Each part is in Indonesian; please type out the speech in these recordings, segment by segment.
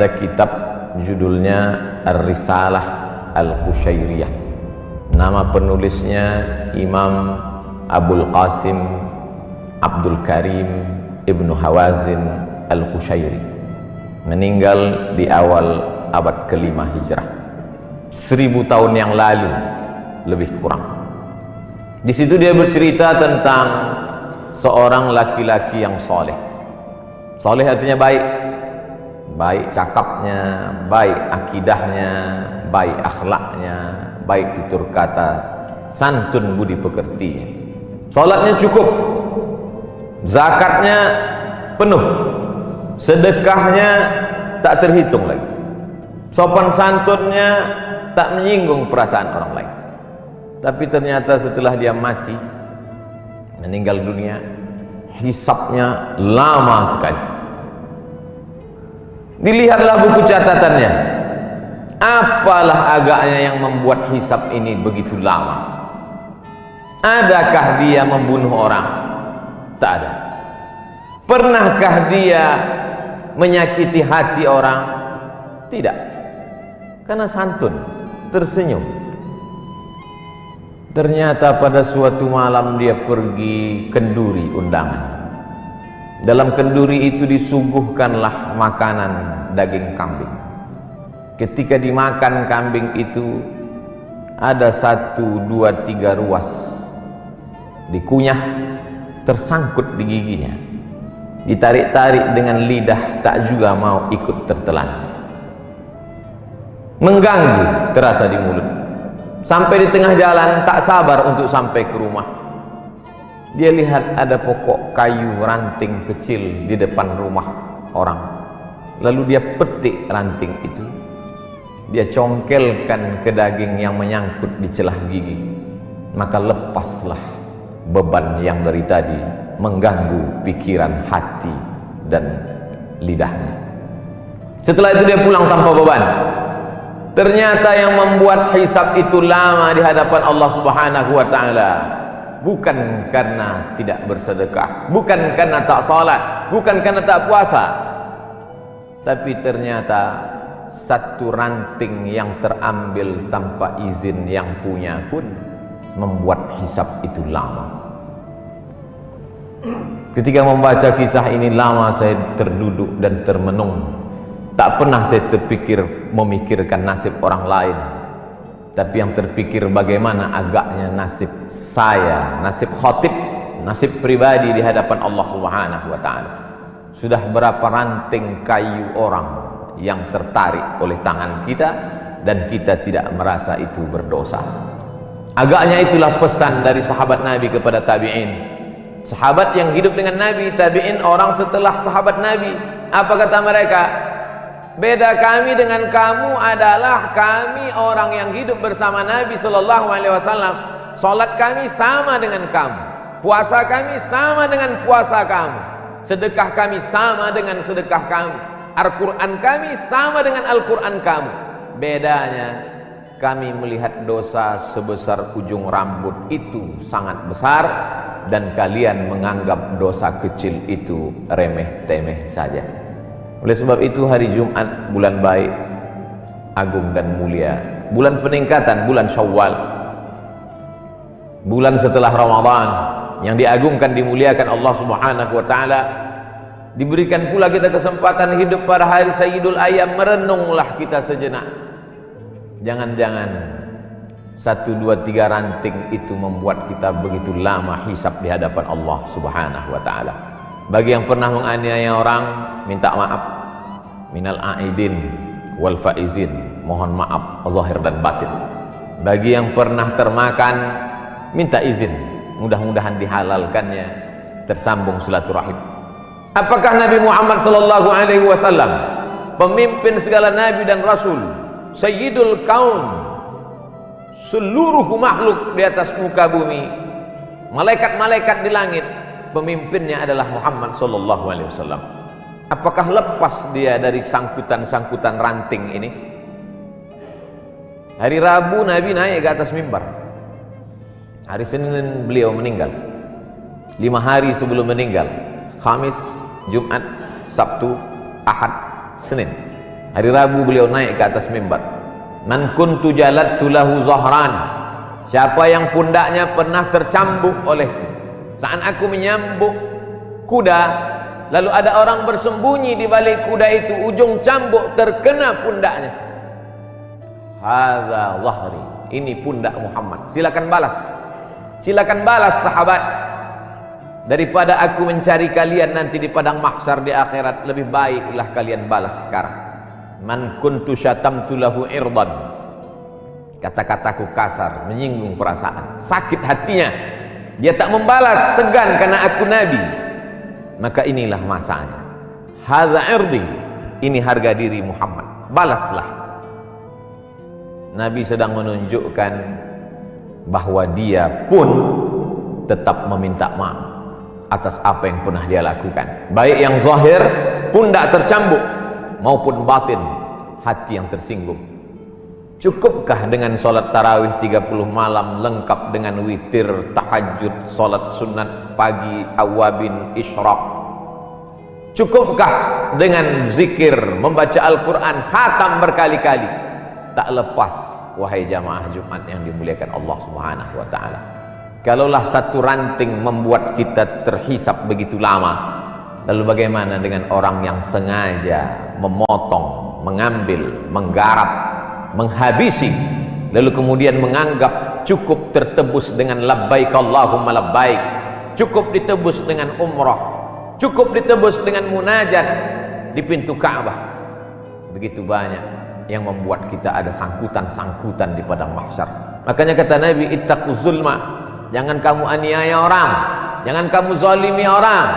Ada kitab judulnya Ar-Risalah Al-Qushairiyah. Nama penulisnya Imam Abul Qasim Abdul Karim Ibnu Hawazin Al-Qushairi, meninggal di awal abad ke-5 Hijrah, 1000 tahun yang lalu lebih kurang. Di situ dia bercerita tentang seorang laki-laki yang soleh. Soleh artinya baik, baik cakapnya, baik akidahnya, baik akhlaknya, baik tutur kata, santun budi pekertinya. Salatnya cukup, zakatnya penuh, sedekahnya tak terhitung lagi, sopan santunnya tak menyinggung perasaan orang lain. Tapi ternyata setelah dia mati, meninggal dunia, hisabnya lama sekali. Dilihatlah buku catatannya, apalah agaknya yang membuat hisab ini begitu lama? Adakah dia membunuh orang? Tak ada. Pernahkah dia menyakiti hati orang? Tidak. Karena santun, tersenyum. Ternyata pada suatu malam dia pergi kenduri undangan. Dalam kenduri itu disuguhkanlah makanan daging kambing. Ketika dimakan kambing itu, ada 1, 2, 3 ruas dikunyah, tersangkut di giginya, ditarik-tarik dengan lidah, tak juga mau ikut tertelan. Mengganggu terasa di mulut. Sampai di tengah jalan tak sabar untuk sampai ke rumah. Dia lihat ada pokok kayu ranting kecil di depan rumah orang. Lalu dia petik ranting itu, dia congkelkan ke daging yang menyangkut di celah gigi. Maka lepaslah beban yang dari tadi mengganggu pikiran, hati dan lidahnya. Setelah itu dia pulang tanpa beban. Ternyata yang membuat hisab itu lama di hadapan Allah Subhanahu wa ta'ala bukan karena tidak bersedekah, bukan karena tak salat, bukan karena tak puasa, tapi ternyata satu ranting yang terambil tanpa izin yang punya pun membuat hisab itu lama. Ketika membaca kisah ini, lama saya terduduk dan termenung. Tak pernah saya terpikir memikirkan nasib orang lain, tapi yang terpikir bagaimana agaknya nasib saya, nasib khatib, nasib pribadi di hadapan Allah Subhanahu wa ta'ala. Sudah berapa ranting kayu orang yang tertarik oleh tangan kita dan kita tidak merasa itu berdosa. Agaknya itulah pesan dari sahabat Nabi kepada tabi'in, sahabat yang hidup dengan Nabi, tabi'in orang setelah sahabat Nabi. Apa kata mereka? Beda kami dengan kamu adalah kami orang yang hidup bersama Nabi Sallallahu Alaihi Wasallam. Salat kami sama dengan kamu, puasa kami sama dengan puasa kamu, sedekah kami sama dengan sedekah kamu, Al-Quran kami sama dengan Al-Quran kamu. Bedanya kami melihat dosa sebesar ujung rambut itu sangat besar, dan kalian menganggap dosa kecil itu remeh-temeh saja. Oleh sebab itu hari Jumat, bulan baik, agung dan mulia, bulan peningkatan, bulan Syawal, bulan setelah Ramadan, yang diagungkan, dimuliakan Allah Subhanahu wa ta'ala. Diberikan pula kita kesempatan hidup pada hari Sayyidul Ayyam. Merenunglah kita sejenak. Jangan-jangan 1, 2, 3 ranting itu membuat kita begitu lama hisab di hadapan Allah Subhanahu wa ta'ala. Bagi yang pernah menganiaya orang, minta maaf, minal aidin wal faizin, mohon maaf zahir dan batin. Bagi yang pernah termakan, minta izin, mudah-mudahan dihalalkannya, tersambung silaturahim. Apakah Nabi Muhammad sallallahu alaihi wasallam, pemimpin segala nabi dan rasul, sayyidul kaun, seluruh makhluk di atas muka bumi, malaikat-malaikat di langit, pemimpinnya adalah Muhammad sallallahu alaihi wasallam. Apakah lepas dia dari sangkutan-sangkutan ranting ini? Hari Rabu Nabi naik ke atas mimbar. Hari Senin beliau meninggal. 5 hari sebelum meninggal, Khamis, Jumat, Sabtu, Ahad, Senin. Hari Rabu beliau naik ke atas mimbar. Man kuntu jaladtu lahu zahran. Siapa yang pundaknya pernah tercambuk olehku. Saat aku menyambuk kuda, lalu ada orang bersembunyi di balik kuda itu, ujung cambuk terkena pundaknya. Hadza zahri. Ini pundak Muhammad. Silakan balas. Silakan balas sahabat. Daripada aku mencari kalian nanti di padang mahsyar di akhirat, lebih baiklah kalian balas sekarang. Man kuntu syatamtu lahu irdan. Kata-kataku kasar, menyinggung perasaan, sakit hatinya. Dia tak membalas, segan karena aku nabi. Maka inilah masanya. Hadza irdi. Ini harga diri Muhammad. Balaslah. Nabi sedang menunjukkan bahwa dia pun tetap meminta maaf atas apa yang pernah dia lakukan, baik yang zahir, pundak tercambuk, maupun batin, hati yang tersinggung. Cukupkah dengan solat tarawih 30 malam lengkap dengan witir, tahajud, solat sunat pagi, awabin, isyraq? Cukupkah dengan zikir, membaca Al-Quran, khatam berkali-kali? Tak lepas, wahai jamaah Jumat yang dimuliakan Allah Subhanahu wa ta'ala. Kalaulah satu ranting membuat kita terhisap begitu lama, lalu bagaimana dengan orang yang sengaja memotong, mengambil, menggarap, menghabisi, lalu kemudian menganggap cukup tertebus dengan labbaik Allahumma labbaik, cukup ditebus dengan umrah, cukup ditebus dengan munajat di pintu Ka'bah. Begitu banyak yang membuat kita ada sangkutan-sangkutan di padang mahsyar. Makanya kata Nabi, ittaqu zulma. Jangan kamu aniaya orang, jangan kamu zalimi orang.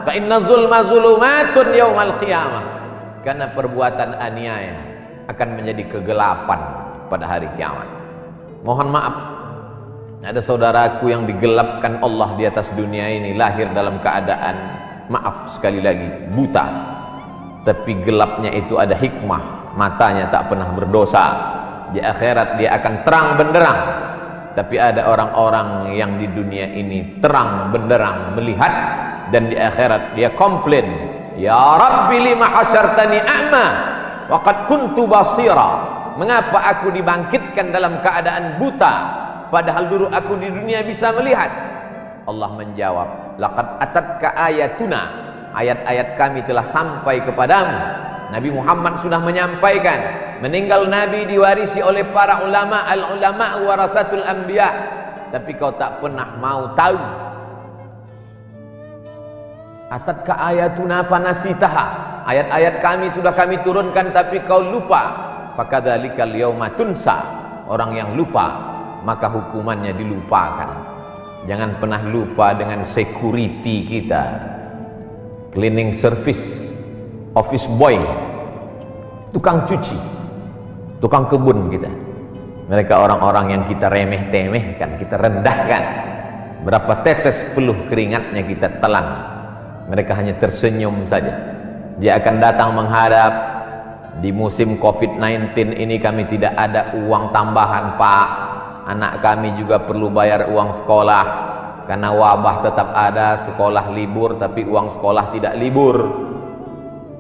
Fa inna zulma zulumatun yaumal qiyamah. Karena perbuatan aniaya akan menjadi kegelapan pada hari kiamat. Mohon maaf, ada saudaraku yang digelapkan Allah di atas dunia ini, lahir dalam keadaan, maaf sekali lagi, buta. Tapi gelapnya itu ada hikmah. Matanya tak pernah berdosa. Di akhirat dia akan terang benderang. Tapi ada orang-orang yang di dunia ini terang benderang melihat, dan di akhirat dia komplain, ya Rabbi lima hasyartani a'ma wa qad kuntu basira. Mengapa aku dibangkitkan dalam keadaan buta, padahal dulu aku di dunia bisa melihat? Allah menjawab, laqad atatka ayatuna. Ayat-ayat kami telah sampai kepadamu. Nabi Muhammad sudah menyampaikan, meninggal Nabi diwarisi oleh para ulama, al-ulama warasatul anbiya. Tapi kau tak pernah mau tahu. Atatka ayatuna fanasitaha. Ayat-ayat kami sudah kami turunkan tapi kau lupa. Fakadzalikal yauma tunsa. Orang yang lupa maka hukumannya dilupakan. Jangan pernah lupa dengan security kita, cleaning service, office boy, tukang cuci, tukang kebun kita. Mereka orang-orang yang kita remeh-temehkan, kita rendahkan. Berapa tetes peluh keringatnya kita telan. Mereka hanya tersenyum saja. Dia akan datang menghadap. Di musim COVID-19 ini kami tidak ada uang tambahan, Pak. Anak kami juga perlu bayar uang sekolah. Karena wabah tetap ada, sekolah libur tapi uang sekolah tidak libur.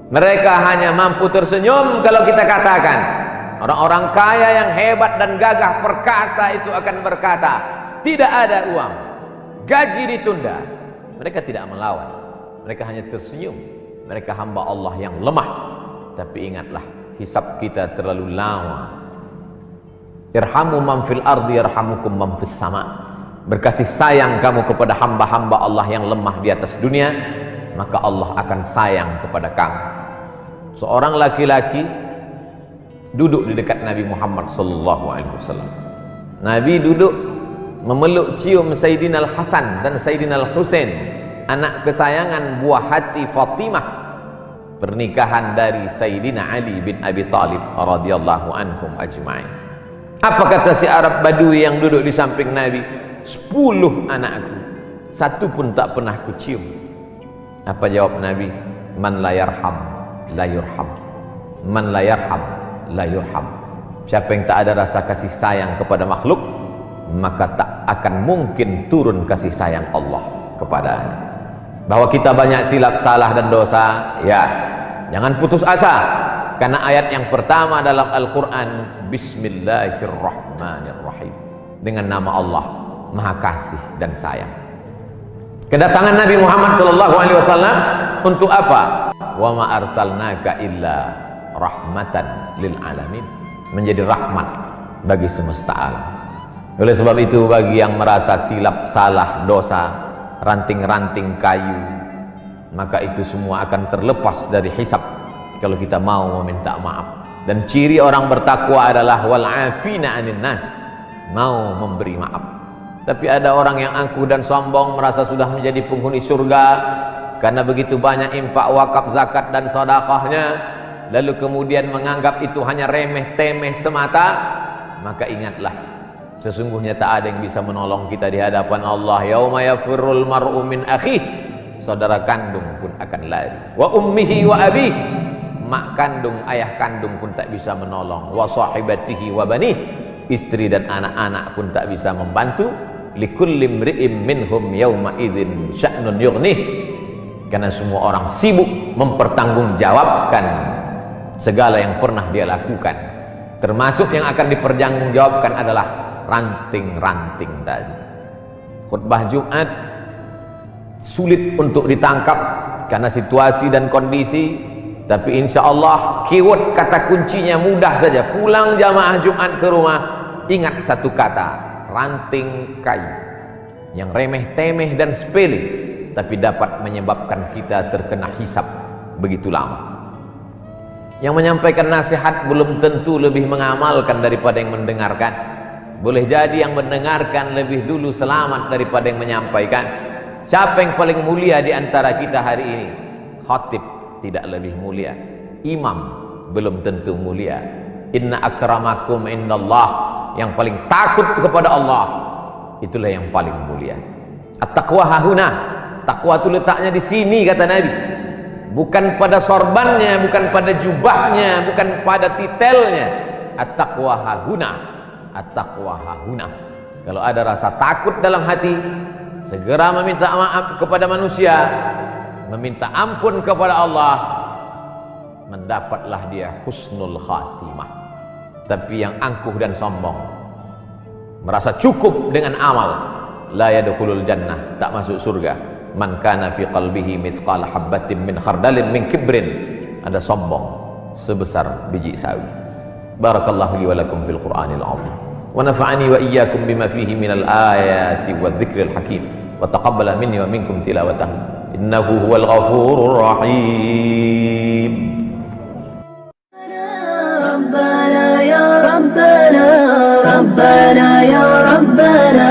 Mereka hanya mampu tersenyum kalau kita katakan. Orang-orang kaya yang hebat dan gagah perkasa itu akan berkata, tidak ada uang, gaji ditunda. Mereka tidak melawan, mereka hanya tersenyum. Mereka hamba Allah yang lemah. Tapi ingatlah, hisab kita terlalu lama. Irhamu man fil ardi yarhamukum man fis sama. Berkasih sayang kamu kepada hamba-hamba Allah yang lemah di atas dunia, maka Allah akan sayang kepada kamu. Seorang laki-laki duduk di dekat Nabi Muhammad SAW. Nabi duduk memeluk cium Sayyidina Al-Hasan dan Sayyidina Al-Husain, anak kesayangan buah hati Fatimah, pernikahan dari Sayyidina Ali bin Abi Thalib radhiyallahu anhum ajma'in. Apa kata si Arab Badui yang duduk di samping Nabi? 10 anakku, satu pun tak pernah kucium. Apa jawab Nabi? Man la yarham la yurham, man la yarham la yurham. Siapa yang tak ada rasa kasih sayang kepada makhluk, maka tak akan mungkin turun kasih sayang Allah kepadanya. Bahwa kita banyak silap, salah dan dosa, ya, jangan putus asa. Karena ayat yang pertama dalam Al-Quran, Bismillahirrahmanirrahim, dengan nama Allah Maha Kasih dan Sayang. Kedatangan Nabi Muhammad SAW untuk apa? Wa ma arsalnaka illa rahmatan lil alamin, menjadi rahmat bagi semesta alam. Oleh sebab itu, bagi yang merasa silap, salah, dosa, ranting-ranting kayu, maka itu semua akan terlepas dari hisab kalau kita mau meminta maaf. Dan ciri orang bertakwa adalah wal afina 'anil nas, mau memberi maaf. Tapi ada orang yang angkuh dan sombong, merasa sudah menjadi penghuni surga karena begitu banyak infak, wakaf, zakat dan sedekahnya, lalu kemudian menganggap itu hanya remeh-temeh semata. Maka ingatlah, sesungguhnya tak ada yang bisa menolong kita di hadapan Allah. Yauma yafirrul mar'u min akhih, saudara kandung pun akan lari. Wa ummihi wa abih, mak kandung, ayah kandung pun tak bisa menolong. Wa sahibatihi wa banih, istri dan anak-anak pun tak bisa membantu. Likulli imri'im minhum yauma idzin sya'nun yughnih, karena semua orang sibuk mempertanggungjawabkan segala yang pernah dia lakukan. Termasuk yang akan dipertanggungjawabkan adalah ranting-ranting tadi. Khutbah Jumat sulit untuk ditangkap karena situasi dan kondisi, tapi insya Allah keyword kata kuncinya mudah saja. Pulang jamaah Jumat ke rumah, ingat satu kata, ranting kayu yang remeh-temeh dan sepele, tapi dapat menyebabkan kita terkena hisab begitu lama. Yang menyampaikan nasihat belum tentu lebih mengamalkan daripada yang mendengarkan. Boleh jadi yang mendengarkan lebih dulu selamat daripada yang menyampaikan. Siapa yang paling mulia di antara kita hari ini? Khatib tidak lebih mulia, imam belum tentu mulia. Inna akramakum indallah, yang paling takut kepada Allah, itulah yang paling mulia. At-taqwa hahuna, takwa itu letaknya di sini kata Nabi, bukan pada sorbannya, bukan pada jubahnya, bukan pada titelnya. At-taqwa hahuna, at-taqwa hahuna. Kalau ada rasa takut dalam hati, segera meminta maaf kepada manusia, meminta ampun kepada Allah, mendapatlah dia husnul khatimah. Tapi yang angkuh dan sombong, merasa cukup dengan amal, la yadkhulul jannah, tak masuk surga. Man kana fi qalbihi mithqal habbatin min khardalin min kibrin, ada sombong sebesar biji sawi. Barakallahu li wa lakum fil Qur'anil azim, wa nafa'ani wa iyyakum bima fihi minal ayati wadh-dhikril hakim, wa taqabbala minni wa minkum tilawatahu, innahu huwal ghafurur rahim. ربنا يا ربنا